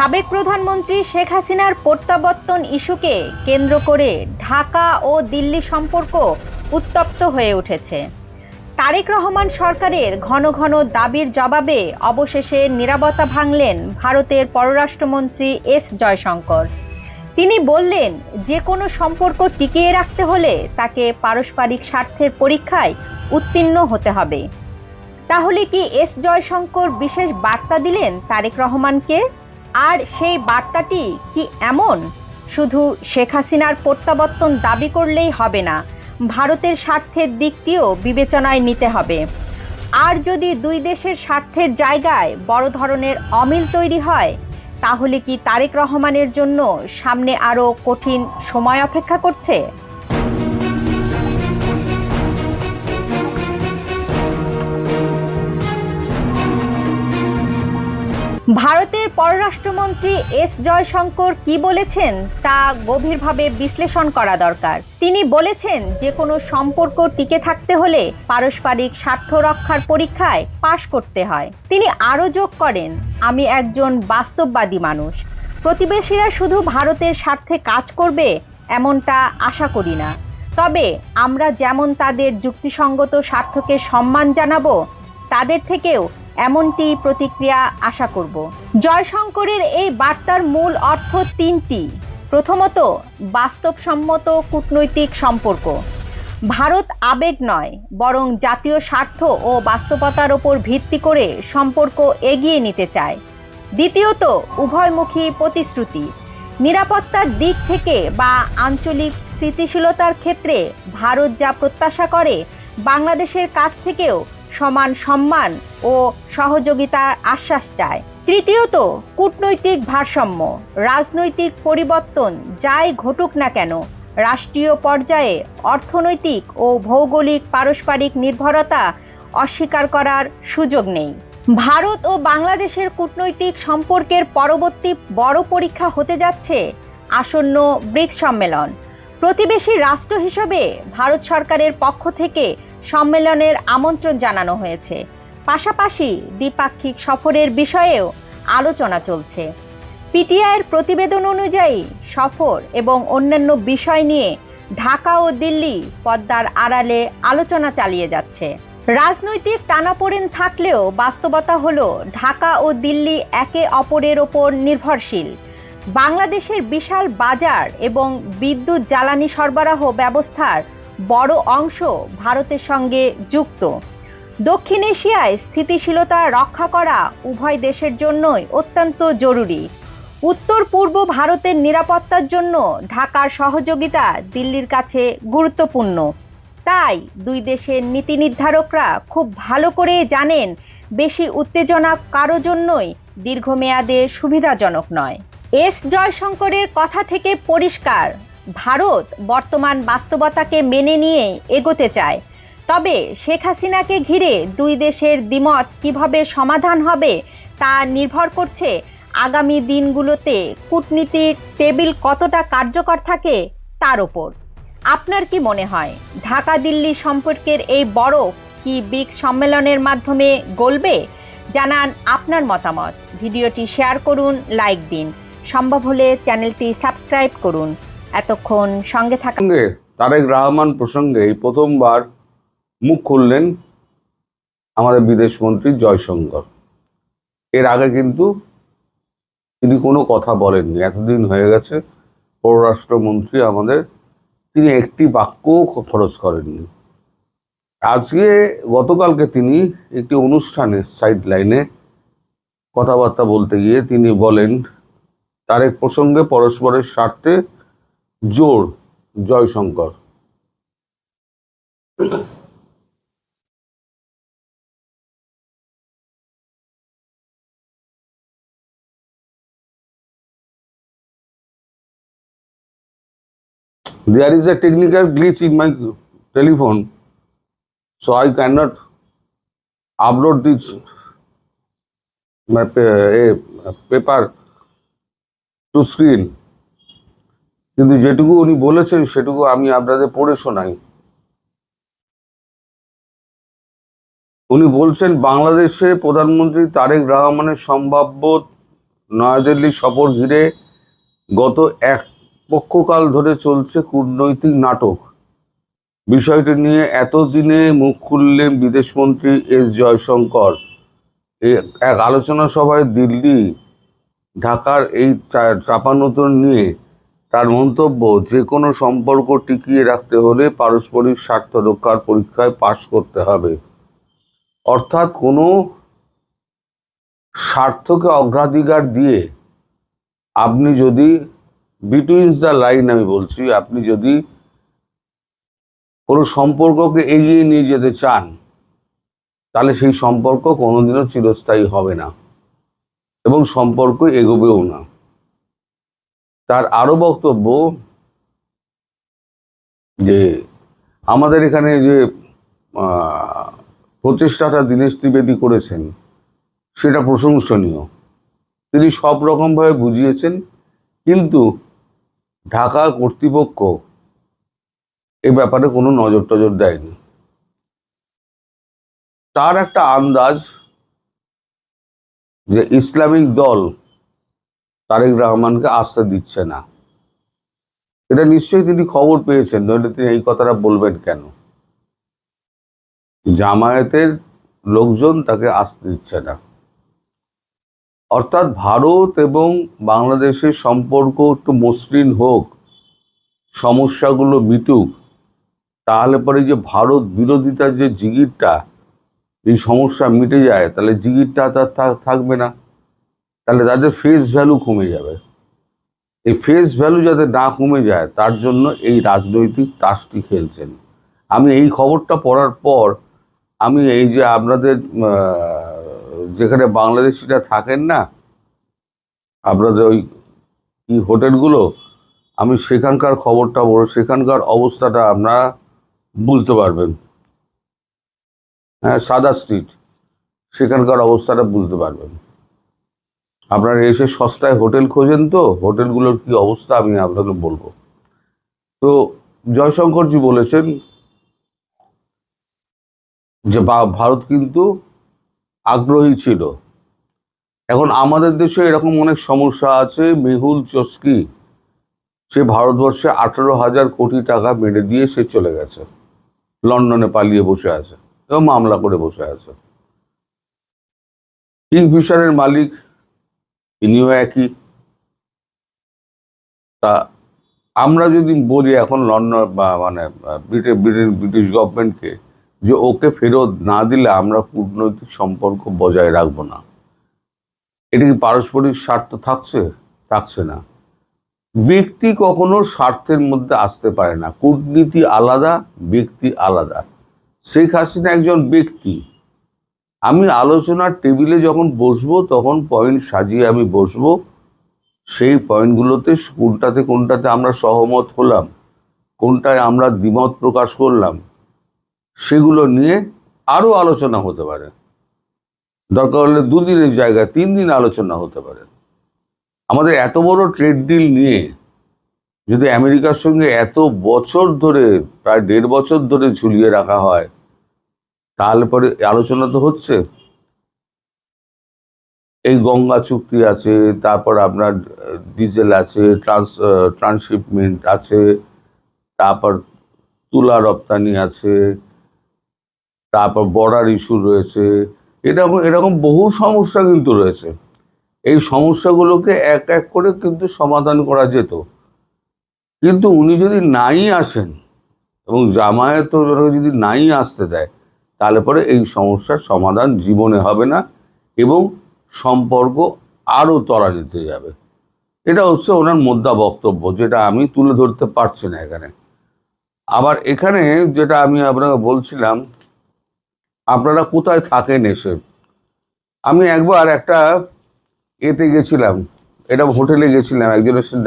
সাবেক প্রধানমন্ত্রী শেখ হাসিনার প্রত্যাবর্তন ইস্যুকে কেন্দ্র করে ঢাকা ও দিল্লি সম্পর্ক উত্তপ্ত হয়ে উঠেছে। তারেক রহমান সরকারের ঘন ঘন দাবির জবাবে অবশেষে নীরবতা ভাঙলেন ভারতের পররাষ্ট্রমন্ত্রী এস জয়শঙ্কর। তিনি বললেন, যে কোনো সম্পর্ক টিকিয়ে রাখতে হলে তাকে পারস্পরিক স্বার্থের পরীক্ষায় উত্তীর্ণ হতে হবে। তাহলে কি এস জয়শঙ্কর বিশেষ বার্তা দিলেন তারেক রহমানকে? আর সেই বার্তাটি কি এমন, শুধু শেখ হাসিনার প্রত্যাবর্তন দাবি করলেই হবে না, ভারতের স্বার্থের দিকটিও বিবেচনায় নিতে হবে। আর যদি দুই দেশের স্বার্থের জায়গায় বড় ধরনের অমিল তৈরি হয়, তাহলে কি তারেক রহমানের জন্য সামনে আরো কঠিন সময় অপেক্ষা করছে? ভারতের পররাষ্ট্রমন্ত্রী এস জয়শঙ্কর কি বলেছেন তা গভীরভাবে বিশ্লেষণ করা দরকার। তিনি বলেছেন, যে কোনো সম্পর্ক টিকে থাকতে হলে পারস্পরিক স্বার্থ রক্ষার পরীক্ষায় পাশ করতে হয়। তিনি আরও যোগ করেন, আমি একজন বাস্তববাদী মানুষ। প্রতিবেশীরা শুধু ভারতের স্বার্থে কাজ করবে এমনটা আশা করি না। তবে আমরা যেমন তাদের যুক্তিসঙ্গত স্বার্থকে সম্মান জানাবো, তাদের থেকেও এমনটি প্রতিক্রিয়া আশা করব। জয়শঙ্করের এই বার্তার মূল অর্থ তিনটি। প্রথমত, বাস্তবসম্মত কূটনৈতিক সম্পর্ক। ভারত আবেগ নয়, বরং জাতীয় স্বার্থ ও বাস্তবতার উপর ভিত্তি করে সম্পর্ক এগিয়ে নিতে চায়। দ্বিতীয়ত, উভয়মুখী প্রতিশ্রুতি। নিরাপত্তার দিক থেকে বা আঞ্চলিক স্থিতিশীলতার ক্ষেত্রে ভারত যা প্রত্যাশা করে, বাংলাদেশের কাছ থেকেও সমান সম্মান ও সহযোগিতার আশ্বাস চায়। তৃতীয়ত, কূটনৈতিক ভারসাম্য। রাজনৈতিক পরিবর্তন যাই ঘটুক না কেন, রাষ্ট্রীয় পর্যায়ে অর্থনৈতিক ও ভৌগোলিক পারস্পরিক নির্ভরতা অস্বীকার করার সুযোগ নেই। ভারত ও বাংলাদেশের কূটনৈতিক সম্পর্কের পরবর্তী বড় পরীক্ষা হতে যাচ্ছে আসন্ন ব্রিক্স সম্মেলন। প্রতিবেশী রাষ্ট্র হিসেবে ভারত সরকারের পক্ষ থেকে সম্মেলনের আমন্ত্রণ জানানো হয়েছে। পাশাপাশি দ্বিপাক্ষিক সফরের বিষয়েও আলোচনা চলছে। পিটিআইয়ের প্রতিবেদন অনুযায়ী সফর এবং অন্যান্য বিষয় নিয়ে ঢাকা ও দিল্লি পর্দার আড়ালে আলোচনা চালিয়ে যাচ্ছে। রাজনৈতিক টানাপোড়েন থাকলেও বাস্তবতা হলো, ঢাকা ও দিল্লি একে অপরের ওপর নির্ভরশীল। বাংলাদেশের বিশাল বাজার এবং বিদ্যুৎ জ্বালানি সরবরাহ ব্যবস্থার বড় অংশ ভারতের সঙ্গে যুক্ত। দক্ষিণ এশিয়ায় স্থিতিশীলতা রক্ষা করা উভয় দেশের জন্যই অত্যন্ত জরুরি। উত্তর পূর্ব ভারতের নিরাপত্তার জন্য ঢাকার সহযোগিতা দিল্লির কাছে গুরুত্বপূর্ণ। তাই দুই দেশের নীতি নির্ধারকরা খুব ভালো করে জানেন, বেশি উত্তেজনা কারো জন্যই দীর্ঘমেয়াদে সুবিধাজনক নয়। এস জয়শঙ্করের কথা থেকে পরিষ্কার, ভারত বর্তমান বাস্তবতাকে মেনে নিয়ে এগোতে চায়। তবে শেখ হাসিনাকে ঘিরে দুই দেশের দ্বিমত কিভাবে সমাধান হবে তা নির্ভর করছে আগামী দিনগুলোতে কূটনীতির টেবিল কতটা কার্যকর থাকে তার উপর। আপনার কি মনে হয়, ঢাকা দিল্লি সম্পর্কের এই বড় কি ব্রিক্স সম্মেলনের মাধ্যমে গলবে? জানান আপনার মতামত। ভিডিওটি শেয়ার করুন, লাইক দিন, সম্ভব হলে চ্যানেলটি সাবস্ক্রাইব করুন। এতক্ষণ সঙ্গে থাকা। তারেক রহমান প্রসঙ্গে এই প্রথমবার মুখ খুললেন আমাদের বিদেশমন্ত্রী জয়শঙ্কর। এর আগে কিন্তু তিনি কোনো কথা বলেননি। এতদিন হয়ে গেছে পররাষ্ট্রমন্ত্রী আমাদের, তিনি একটি বাক্যও খরচ করেননি। আজকে গতকালকে তিনি একটি অনুষ্ঠানে সাইড লাইনে কথাবার্তা বলতে গিয়ে তিনি বলেন, তারেক প্রসঙ্গে পরস্পরের স্বার্থে জোর Jaishankar. There is a technical glitch in my telephone, so I cannot upload this paper to screen. কিন্তু যেটুকু উনি বলেছেন সেটুকু আমি আপনাদের পড়ে শোনাই। উনি বলছেন, বাংলাদেশে প্রধানমন্ত্রী তারেক রহমানের সম্ভাব্য নয়াদিল্লি সফর ঘিরে গত এক পক্ষকাল ধরে চলছে কূটনৈতিক নাটক। বিষয়টি নিয়ে এতদিনে মুখ খুললেন বিদেশমন্ত্রী এস জয়শঙ্কর। এক আলোচনা সভায় দিল্লি ঢাকার এই চাপানোতর নিয়ে তার মন্তব্য, যে কোনো সম্পর্ক টিকিয়ে রাখতে হলে পারস্পরিক স্বার্থ রক্ষার পরীক্ষায় পাশ করতে হবে। অর্থাৎ কোনো স্বার্থকে অগ্রাধিকার দিয়ে আপনি যদি বিটুইন দ্য লাইন, আমি বলছি, আপনি যদি কোনো সম্পর্ককে এগিয়ে নিয়ে যেতে চান, তাহলে সেই সম্পর্ক কোনোদিনও চিরস্থায়ী হবে না এবং সম্পর্ক এগোবেও না। তার আরো বক্তব্য যে আমাদের এখানে যে প্রচেষ্টাটা দীনেশ ত্রিবেদী করেছেন সেটা প্রশংসনীয়। তিনি সব রকমভাবে বুঝিয়েছেন, কিন্তু ঢাকা কর্তৃপক্ষ এ ব্যাপারে কোনো নজর টজর দেয়নি। তার একটা আন্দাজ যে ইসলামিক দল তারেক রহমানকে আস্থা দিচ্ছে না। এটা নিশ্চয়ই তিনি খবর পেয়েছেন, নইলে তিনি এই কথাটা বলবেন কেন? জামায়াতের লোকজন তাকে আস্থা দিচ্ছে না। অর্থাৎ ভারত এবং বাংলাদেশের সম্পর্ক একটু মসৃণ হোক, সমস্যাগুলো মিটুক, তাহলে পরে যে ভারত বিরোধিতার যে জিগিরটা, এই সমস্যা মিটে যায়, তাহলে জিগিরটা তার থাকবে না, তাহলে তাদের ফেস ভ্যালু কমে যাবে। এই ফেস ভ্যালু যাতে না কমে যায়, তার জন্য এই রাজনৈতিক তাসটি খেলছেন। আমি এই খবরটা পড়ার পর আমি এই যে আপনাদের যেখানে বাংলাদেশিরা থাকেন না, আপনাদের ওই কি হোটেলগুলো, আমি সেখানকার খবরটা বড়, সেখানকার অবস্থাটা আপনারা বুঝতে পারবেন। হ্যাঁ, সাদা স্ট্রিট, সেখানকার অবস্থাটা বুঝতে পারবেন। আপনারা এসে সস্তায় হোটেল খোঁজেন, তো হোটেলগুলোর কি অবস্থা আমি আপনাকে বলবো। তো জয়শঙ্করজি বলেছেন যে ভারত কিন্তু আগ্রহী ছিল। এখন আমাদের দেশে এরকম অনেক সমস্যা আছে। মেহুল চস্কি, সে ভারতবর্ষে 18,000 কোটি টাকা মেরে দিয়ে সে চলে গেছে, লন্ডনে পালিয়ে বসে আছে এবং মামলা করে বসে আছে। কিংফিশারের মালিক ইনিও একই। তা আমরা যদি বলি এখন লন্ডন বা মানে ব্রিটিশ গভর্নমেন্টকে যে ওকে ফেরত না দিলে আমরা কূটনৈতিক সম্পর্ক বজায় রাখবো না, এটা কি পারস্পরিক স্বার্থ থাকছে না। ব্যক্তি কখনো স্বার্থের মধ্যে আসতে পারে না। কূটনীতি আলাদা, ব্যক্তি আলাদা। শেখ হাসিনা একজন ব্যক্তি। আমি আলোচনার টেবিলে যখন বসবো তখন পয়েন্ট সাজিয়ে আমি বসবো, সেই পয়েন্টগুলোতে কোনটাতে আমরা সহমত হলাম, কোনটায় আমরা দ্বিমত প্রকাশ করলাম, সেগুলো নিয়ে আরো আলোচনা হতে পারে। দরকার হলে 2 দিনের জায়গায় 3 দিন আলোচনা হতে পারে। আমাদের এত বড় ট্রেড ডিল নিয়ে যদি আমেরিকার সঙ্গে এত বছর ধরে, প্রায় 1.5 বছর ধরে ঝুলিয়ে রাখা হয়, তাহলে পরে আলোচনা তো হচ্ছে। এই গঙ্গা চুক্তি আছে, তারপর আপনার ডিজেল আছে, ট্রান্সশিপমেন্ট আছে, তারপর তুলা রপ্তানি আছে, তারপর বর্ডার ইস্যু রয়েছে, এরকম বহু সমস্যা কিন্তু রয়েছে। এই সমস্যাগুলোকে এক এক করে কিন্তু সমাধান করা যেত। কিন্তু উনি যদি নাই আসেন এবং জামায়াত যদি নাই আসতে দেয়, তাহলে পরে এই সমস্যার সমাধান জীবনে হবে না এবং সম্পর্ক আরো তলানিতে যাবে। এটা হচ্ছে ওনার মোদ্দা বক্তব্য, যেটা আমি তুলে ধরতে পারছি না এখানে। আবার এখানে যেটা আমি আপনাকে বলছিলাম, আপনারা কোথায় থাকেন এসে। আমি একবার একটা এতে গেছিলাম, এটা হোটেলে গেছিলাম একজনের সাথে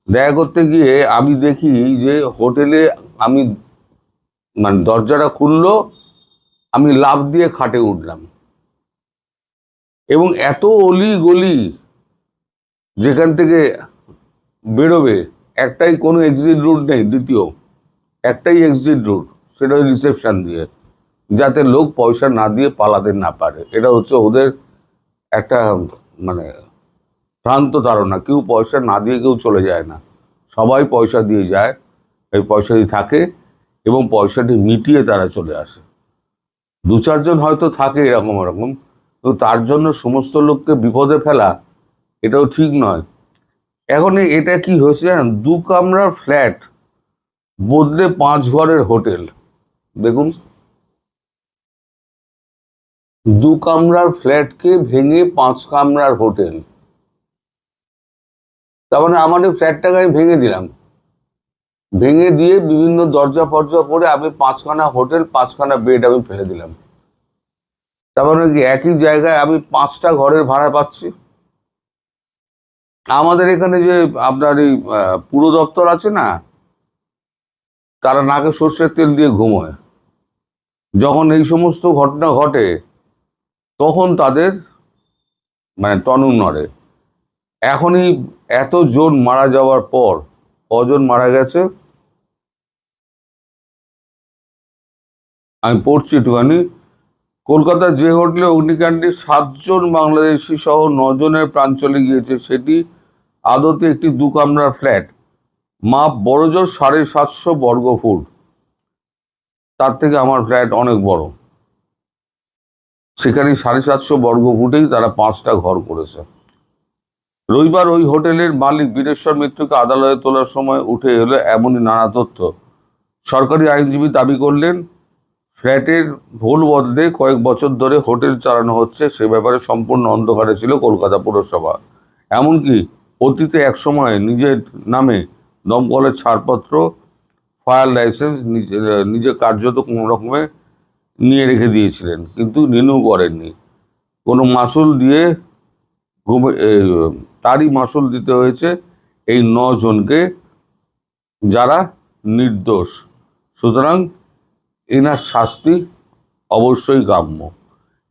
দেখা করতে গিয়ে আমি দেখি যে হোটেলে আমি মানে দরজাটা খুললো, আমি লাফ দিয়ে খাটে উঠলাম এবং এত অলি গলি, যেখান থেকে বেরোবে একটাই, কোনো এক্সিট রুট নেই, দ্বিতীয় একটাই এক্সিট রুট, সেটা রিসেপশন দিয়ে, যাতে লোক পয়সা না দিয়ে পালাতে না পারে। এটা হচ্ছে ওদের একটা মানে ভ্রান্ত ধারণা, কেউ পয়সা না দিয়ে কেউ চলে যায় না, সবাই পয়সা দিয়ে যায়, এই পয়সা দিয়ে থাকে এবং পয়সাটি মিটিয়ে তারা চলে আসে। দু চারজন হয়তো থাকে এরকম এরকম, তো তার জন্য সমস্ত লোককে বিপদে ফেলা এটাও ঠিক নয়। এখন এটা কি হয়েছে জানেন, 2 কামরার ফ্ল্যাট বদলে 5 ঘরের হোটেল। দেখুন, 2 কামরার ফ্ল্যাটকে ভেঙে 5 কামরার হোটেল। তার মানে আমার এই ফ্ল্যাটটাকে আমি ভেঙে দিলাম, ভেঙে দিয়ে বিভিন্ন দরজা ফরজা করে আমি 5খানা হোটেল 5খানা বেড আমি ফেলে দিলাম। তার মানে কি একই জায়গায় আমি 5টা ঘরের ভাড়া পাচ্ছি। আমাদের এখানে যে আপনার এই পুর দপ্তর আছে না, তারা নাকে সর্ষের তেল দিয়ে ঘুমোয়। যখন এই সমস্ত ঘটনা ঘটে তখন তাদের মানে টনক নড়ে। এখনই এতজন মারা যাওয়ার পর কজন মারা গেছে আমি পড়ছি একটুখানি। কলকাতার যে হোটেলে অগ্নিকাণ্ডে 7 জন বাংলাদেশি সহ 9 জনের প্রাণ চলে গিয়েছে, সেটি আদতে একটি 2 কামরার ফ্ল্যাট। মাপ বড়জোর 750 বর্গ ফুট। তার থেকে আমার ফ্ল্যাট অনেক বড়। সেখানে 750 বর্গ ফুটেই তারা 5টা ঘর করেছে। রবিবার ওই হোটেলের মালিক বীরেশ্বর মিত্রকে আদালতে তোলার সময় উঠে এলো এমনই নানা তথ্য। সরকারি আইনজীবী দাবি করলেন, ফ্ল্যাটের ভুল বদলে কয়েক বছর ধরে হোটেল চালানো হচ্ছে, সে ব্যাপারে সম্পূর্ণ অন্ধকারে ছিল কলকাতা পুরসভা। এমনকি অতীতে একসময় নিজের নামে দমকলের ছাড়পত্র, ফায়ার লাইসেন্স নিজে কার্যত কোনো রকমে নিয়ে রেখে দিয়েছিলেন, কিন্তু রিনিউ করেননি। কোনো মাসুল দিয়ে তারই মাসুল দিতে হয়েছে এই 9 জনকে, যারা নির্দোষ। সুতরাং এনার শাস্তি অবশ্যই কাম্য।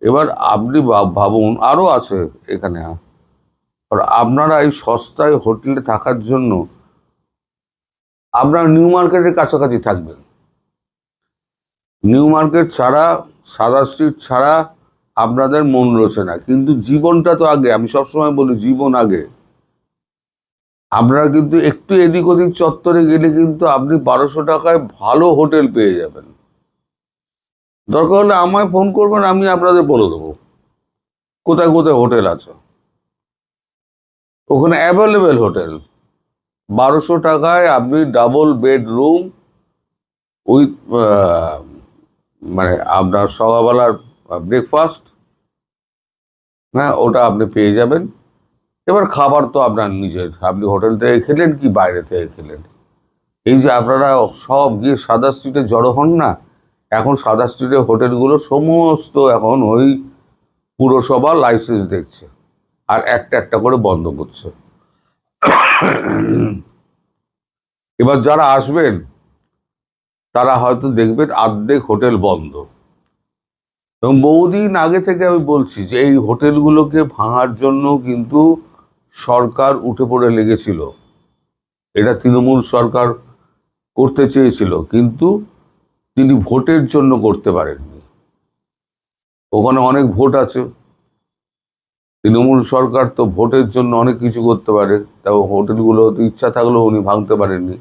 এবার আপনি ভাবুন, আরো আছে এখানে। আর আপনারা এই সস্তায় হোটেলে থাকার জন্য আপনারা নিউ মার্কেটের কাছাকাছি থাকবেন। নিউ মার্কেট ছাড়া, সাদা স্ট্রিট ছাড়া আপনাদের মন রয়েছে না। কিন্তু জীবনটা তো আগে, আমি সবসময় বলি জীবন আগে। আপনারা কিন্তু একটু এদিক ওদিক চত্বরে গেলে কিন্তু আপনি 1200 টাকায় ভালো হোটেল পেয়ে যাবেন। দরকার হলে আমায় ফোন করবেন, আমি আপনাদের বলে দেবো কোথায় কোথায় হোটেল আছে। ওখানে অ্যাভেলেবেল হোটেল। 1200 টাকায় আপনি ডাবল বেডরুম উইথ মানে আপনার সকালবেলার ব্রেকফাস্ট, হ্যাঁ, ওটা আপনি পেয়ে যাবেন। এবার খাবার তো আপনার নিজের, আপনি হোটেল থেকে খেলেন কি বাইরে থেকে খেলেন। এই যে আপনারা সব গিয়ে সাদা স্ট্রিটে জড়ো হন না, এখন সাদা স্ট্রিটের হোটেলগুলো সমস্ত এখন ওই পুরসভা লাইসেন্স দেখছে আর একটা একটা করে বন্ধ করছে। এবার যারা আসবেন তারা হয়তো দেখবেন অর্ধেক হোটেল বন্ধ। এবং বহুদিন আগে থেকে আমি বলছি যে এই হোটেলগুলোকে ভাঙার জন্য কিন্তু সরকার উঠে পড়ে লেগেছিল। এটা তৃণমূল সরকার করতে চেয়েছিল, কিন্তু তিনি ভোটের জন্য করতে পারেননি। ওখানে অনেক ভোট আছে, তৃণমূল সরকার তো ভোটের জন্য অনেক কিছু করতে পারে, তাও হোটেলগুলো ইচ্ছা থাকলেও উনি ভাঙতে পারেননি।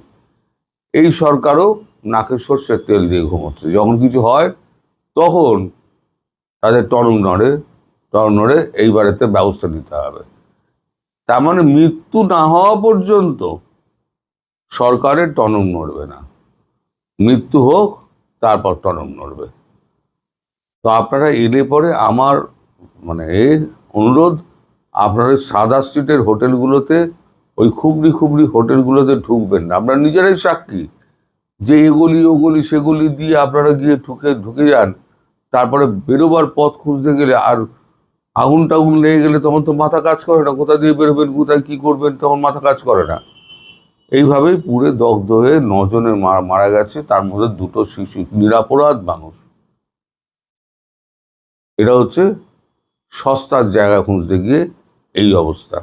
এই সরকারও নাকে সর্ষের তেল দিয়ে ঘুমোচ্ছে। যখন কিছু হয় তখন তাদের টনক নড়ে এইবারেতে ব্যবস্থা নিতে হবে। তার মানে মৃত্যু না হওয়া পর্যন্ত সরকারের টনক নড়বে না, মৃত্যু হোক তারপর টনক নড়বে। তো আপনারা এলে পরে আমার মানে অনুরোধ, আপনারা সাদা স্ট্রিটের হোটেলগুলোতে, ওই খুবড়ি হোটেলগুলোতে ঢুকবেন না। আপনারা নিজেরাই সাক্ষী যে এগুলি ওগুলি সেগুলি দিয়ে আপনারা গিয়ে ঢুকে যান, তারপরে বেরোবার পথ খুঁজতে গেলে আর আগুন টাগুন লেগে গেলে তখন তো মাথা কাজ করে না, কোথা দিয়ে বেরোবেন কোথায় কি করবেন তখন মাথা কাজ করে না। এইভাবেই পুড়ে দগ্ধ হয়ে 9 জনের মারা গেছে, তার মধ্যে 2টো শিশু, নিরাপরাধ মানুষ। এটা হচ্ছে সস্তার জায়গা খুঁজতে গিয়ে এই অবস্থা।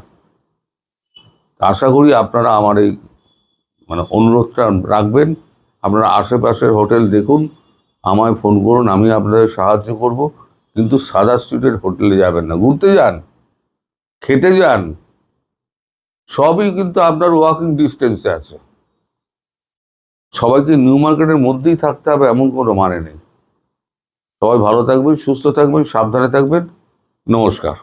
আশা করি আপনারা আমার এই মানে অনুরোধটা রাখবেন। আপনারা আশেপাশের হোটেল দেখুন, আমায় ফোন করুন, আমি আপনাদের সাহায্য করব। কিন্তু সাদা স্ট্রিটের হোটেলে যাবেন না। ঘুরতে যান, খেতে যান, সবই কিন্তু আপনার ওয়াকিং ডিস্টেন্সে আছে। সবাইকে নিউ মার্কেটের মধ্যেই থাকতে হবে এমন কোনো মানে নেই। সবাই ভালো থাকবেন, সুস্থ থাকবেন, সাবধানে থাকবেন। নমস্কার।